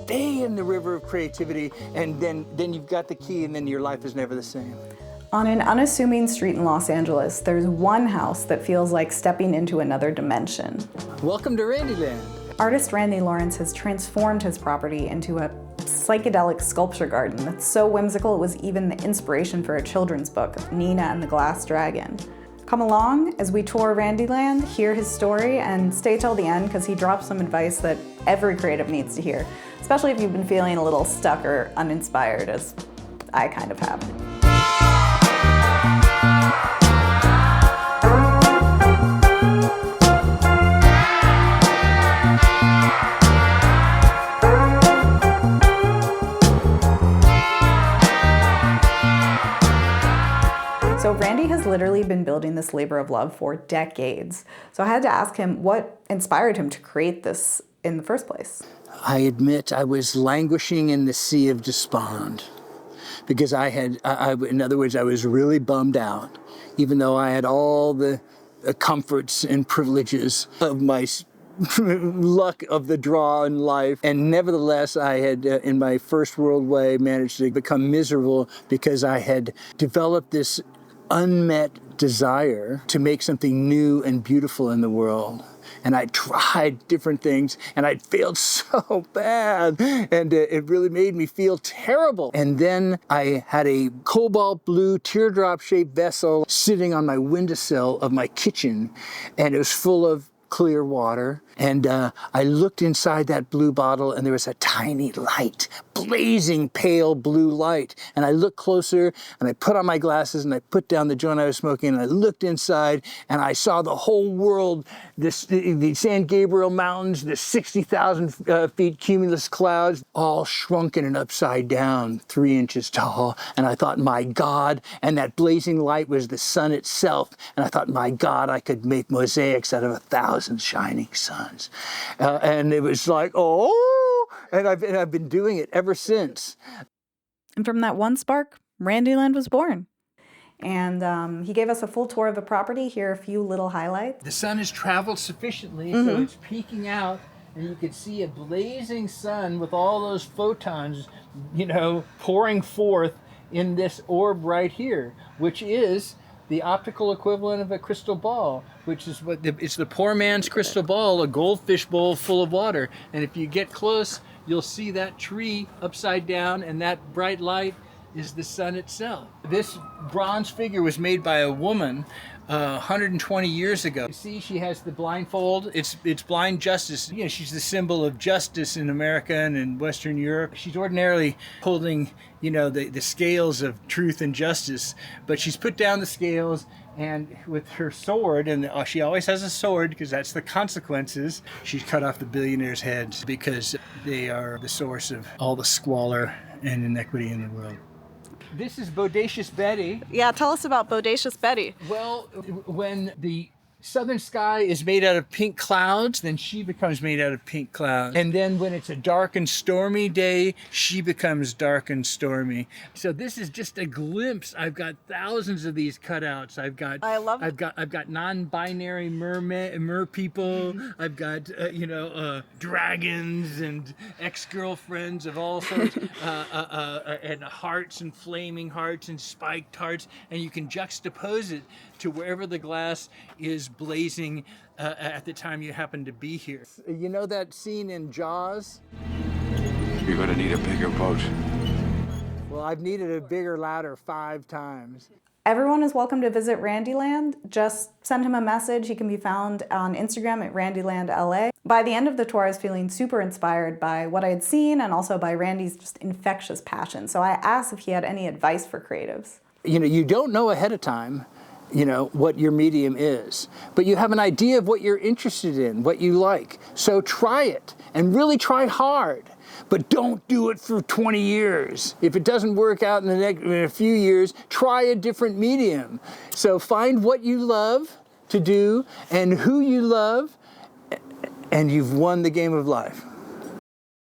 stay in the river of creativity, and then you've got the key, and then your life is never the same. On an unassuming street in Los Angeles, there's one house that feels like stepping into another dimension. Welcome to Randyland. Artist Randy Lawrence has transformed his property into a psychedelic sculpture garden that's so whimsical it was even the inspiration for a children's book, Nina and the Glass Dragon. Come along as we tour Randyland, hear his story, and stay till the end because he drops some advice that every creative needs to hear, especially if you've been feeling a little stuck or uninspired, as I kind of have. So Randy has literally been building this labor of love for decades. So I had to ask him what inspired him to create this in the first place. I admit I was languishing in the sea of despond because in other words, I was really bummed out, even though I had all the comforts and privileges of my luck of the draw in life. And nevertheless, I had, in my first world way, managed to become miserable because I had developed this unmet desire to make something new and beautiful in the world. And I tried different things, and I'd failed so bad, and it really made me feel terrible. And then I had a cobalt blue teardrop-shaped vessel sitting on my windowsill of my kitchen, and it was full of clear water. And I looked inside that blue bottle, and there was a tiny light, blazing pale blue light. And I looked closer, and I put on my glasses, and I put down the joint I was smoking, and I looked inside, and I saw the whole world, the San Gabriel Mountains, the 60,000 feet cumulus clouds, all shrunken and upside down, 3 inches tall. And I thought, my God, and that blazing light was the sun itself. And I thought, my God, I could make mosaics out of 1,000 shining suns. And it was like, oh, and I've been doing it ever since. And from that one spark, Randyland was born. And he gave us a full tour of the property. Here are a few little highlights. The sun has traveled sufficiently, so it's peeking out, and you can see a blazing sun with all those photons, pouring forth in this orb right here, which is the optical equivalent of a crystal ball, which is it's the poor man's crystal ball, a goldfish bowl full of water. And if you get close, you'll see that tree upside down, and that bright light is the sun itself. This bronze figure was made by a woman 120 years ago. You see, she has the blindfold. It's blind justice. She's the symbol of justice in America and in Western Europe. She's ordinarily holding, the scales of truth and justice, but she's put down the scales, and with her sword, and she always has a sword because that's the consequences, she's cut off the billionaires' heads because they are the source of all the squalor and inequity in the world. This is Bodacious Betty. Yeah, tell us about Bodacious Betty. Well, when the southern sky is made out of pink clouds, then she becomes made out of pink clouds. And then when it's a dark and stormy day, she becomes dark and stormy. So this is just a glimpse. I've got thousands of these cutouts. I've got non-binary mer people. I've got dragons and ex-girlfriends of all sorts, and hearts and flaming hearts and spiked hearts, and you can juxtapose it to wherever the glass is blazing at the time you happen to be here. You know that scene in Jaws? You're gonna need a bigger boat. Well, I've needed a bigger ladder 5 times. Everyone is welcome to visit Randyland. Just send him a message. He can be found on Instagram at RandylandLA. By the end of the tour, I was feeling super inspired by what I had seen and also by Randy's just infectious passion. So I asked if he had any advice for creatives. You don't know ahead of time what your medium is, but you have an idea of what you're interested in, what you like. So try it, and really try hard, but don't do it for 20 years. If it doesn't work out in a few years, try a different medium. So find what you love to do and who you love, and you've won the game of life.